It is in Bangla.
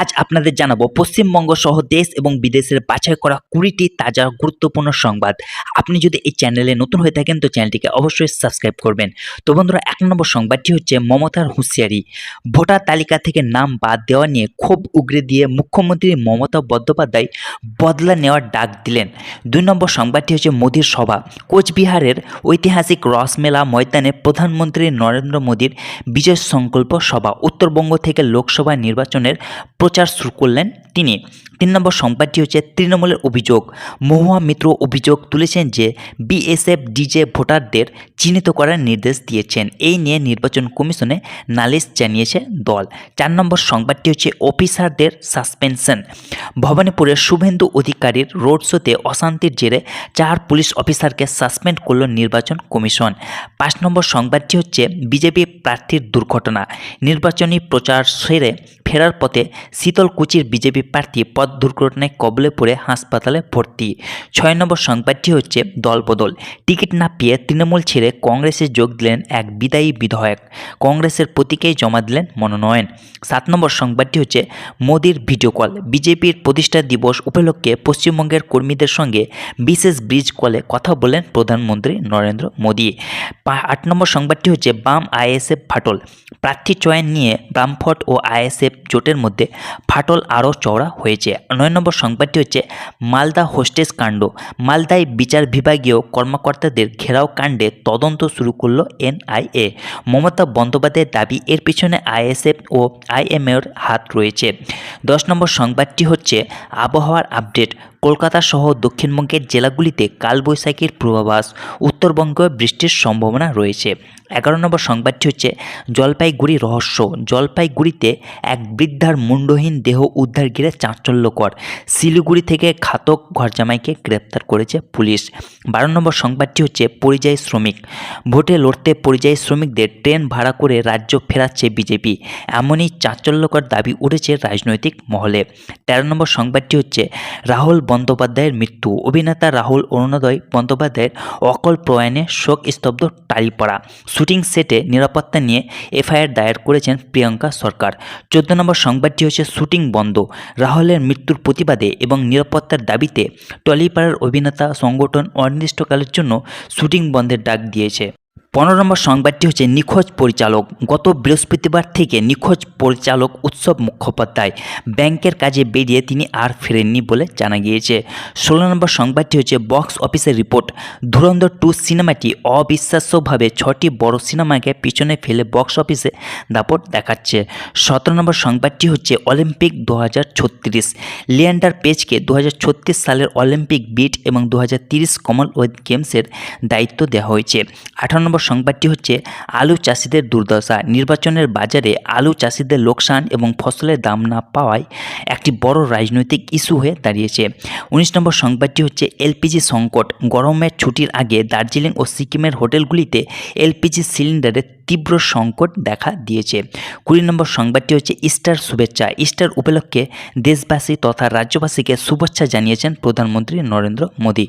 আজ আপনাদের জানাবো পশ্চিমবঙ্গ সহ দেশ এবং বিদেশের বাছাই করা 20টি তাজা গুরুত্বপূর্ণ সংবাদ। আপনি যদি এই চ্যানেলে নতুন হয়ে থাকেন তো চ্যানেলটিকে অবশ্যই সাবস্ক্রাইব করবেন। তো বন্ধুরা, 1 নম্বর সংবাদটি হচ্ছে মমতার হুঁশিয়ারি। ভোটার তালিকা থেকে নাম বাদ দেওয়া নিয়ে ক্ষোভ উগরে দিয়ে মুখ্যমন্ত্রী মমতা বন্দ্যোপাধ্যায় বদলা নেওয়ার ডাক দিলেন। 2 নম্বর সংবাদটি হচ্ছে মোদির সভা। কোচবিহারের ঐতিহাসিক রসমেলা ময়দানে প্রধানমন্ত্রী নরেন্দ্র মোদির বিজয় সংকল্প সভা। উত্তরবঙ্গ থেকে লোকসভা নির্বাচনের প্রচার শুরু করলেন তিনি। 3 নম্বর সংবাদটি হচ্ছে তৃণমূলের অভিযোগ। মহুয়া মিত্র অভিযোগ তুলেছেন যে বিএসএফ ডিজে ভোটারদের চিহ্নিত করার নির্দেশ দিয়েছেন। এই নিয়ে নির্বাচন কমিশনে নালিশ জানিয়েছে দল। 4 নম্বর সংবাদটি হচ্ছে অফিসারদের সাসপেনশন। ভবানীপুরের শুভেন্দু অধিকারীর রোড শোতে অশান্তির জেরে 4 পুলিশ অফিসারকে সাসপেন্ড করল নির্বাচন কমিশন। 5 নম্বর সংবাদটি হচ্ছে বিজেপি প্রার্থীর দুর্ঘটনা। নির্বাচনী প্রচার সেরে ফেরার পথে শীতলকুচির বিজেপি প্রার্থী পথ দুর্ঘটনায় কবলে পড়ে হাসপাতালে ভর্তি। 6 নম্বর সংবাদটি হচ্ছে দলবদল। টিকিট না পেয়ে তৃণমূল ছেড়ে কংগ্রেসে যোগ দিলেন এক বিদায়ী বিধায়ক। কংগ্রেসের প্রতীকেই জমা দিলেন মনোনয়ন। 7 নম্বর সংবাদটি হচ্ছে মোদির ভিডিও কল। বিজেপির প্রতিষ্ঠা দিবস উপলক্ষে পশ্চিমবঙ্গের কর্মীদের সঙ্গে বিশেষ ব্রিজ কলে কথা বলেন প্রধানমন্ত্রী নরেন্দ্র মোদী। 8 নম্বর সংবাদটি হচ্ছে বাম আইএসএফ ফাটল। প্রার্থী চয়ন নিয়ে বামফ্রন্ট ও আইএসএফ জোটের মধ্যে ফাটল আরও চওড়া হয়েছে। 9 নম্বর সংবাদটি হচ্ছে মালদা হোস্টেজ কাণ্ড। মালদায় বিচার বিভাগীয় কর্মকর্তাদের ঘেরাও কাণ্ডে তদন্ত শুরু করল এনআইএ। মমতা বন্দ্যোপাধ্যায়ের দাবি এর পিছনে আইএসএফ ও আইএমএর হাত রয়েছে। 10 নম্বর সংবাদটি হচ্ছে আবহাওয়ার আপডেট। কলকাতা সহ দক্ষিণবঙ্গের জেলাগুলিতে কালবৈশাখীর পূর্বাভাস। উত্তরবঙ্গে বৃষ্টির সম্ভাবনা রয়েছে। 11 নম্বর সংবাদটি হচ্ছে জলপাইগুড়ি রহস্য। জলপাইগুড়িতে এক বৃদ্ধার মুণ্ডহীন দেহ উদ্ধার ঘিরে চাঞ্চল্যকর। শিলিগুড়ি থেকে ঘাতক ঘরজামাইকে গ্রেপ্তার করেছে পুলিশ। 12 নম্বর সংবাদটি হচ্ছে পরিযায়ী শ্রমিক। ভোটে লড়তে পরিযায়ী শ্রমিকদের ট্রেন ভাড়া করে রাজ্য ফেরাচ্ছে বিজেপি। এমনই চাঞ্চল্যকর দাবি উঠেছে রাজনৈতিক মহলে। 13 নম্বর সংবাদটি হচ্ছে রাহুল বন্দ্যোপাধ্যায়ের মৃত্যু। অভিনেতা রাহুল অরুণোদয় বন্দ্যোপাধ্যায়ের অকাল প্রয়াণে শোক স্তব্ধ টালিপাড়া। শুটিং সেটে নিরাপত্তা নিয়ে এফআইআর দায়ের করেছেন প্রিয়াঙ্কা সরকার। 14 নম্বর সংবাদটি হচ্ছে শুটিং বন্ধ। রাহুলের মৃত্যুর প্রতিবাদে এবং নিরাপত্তার দাবিতে টলিপাড়ার অভিনেতা সংগঠন অনির্দিষ্টকালের জন্য শুটিং বন্ধের ডাক দিয়েছে। 15 নম্বর সংবাদটি হচ্ছে নিখোঁজ পরিচালক। গত বৃহস্পতিবার থেকে নিখোঁজ পরিচালক উৎসব মুখোপাধ্যায়। ব্যাংকের কাজে বেরিয়ে তিনি আর ফেরেননি বলে জানা গিয়েছে। 16 নম্বর সংবাদটি হচ্ছে বক্স অফিসের রিপোর্ট। ধুরন্ধর 2 সিনেমাটি অবিশ্বাস্যভাবে 6টি বড় সিনেমাকে পিছনে ফেলে বক্স অফিসে দাপট দেখাচ্ছে। 17 নম্বর সংবাদটি হচ্ছে অলিম্পিক 2036। লিয়েন্ডার পেজকে 2036 সালের অলিম্পিক বিট এবং 2030 কমনওয়েলথ গেমসের দায়িত্ব দেওয়া হয়েছে। 18 নম্বর সংবাদটি হচ্ছে আলু চাষিদের দুর্দশা। নির্বাচনের বাজারে আলু চাষিদের লোকসান এবং ফসলের দাম না পাওয়ায় একটি বড় রাজনৈতিক ইস্যু হয়ে দাঁড়িয়েছে। 19 নম্বর সংবাদটি হচ্ছে এলপিজি সংকট। গরমের ছুটির আগে দার্জিলিং ও সিকিমের হোটেলগুলিতে এলপিজি সিলিন্ডারের তীব্র সংকট দেখা দিয়েছে। 20 নম্বর সংবাদটি হচ্ছে ইস্টার শুভেচ্ছা। ইস্টার উপলক্ষে দেশবাসী তথা রাজ্যবাসীকে শুভেচ্ছা জানিয়েছেন প্রধানমন্ত্রী নরেন্দ্র মোদী।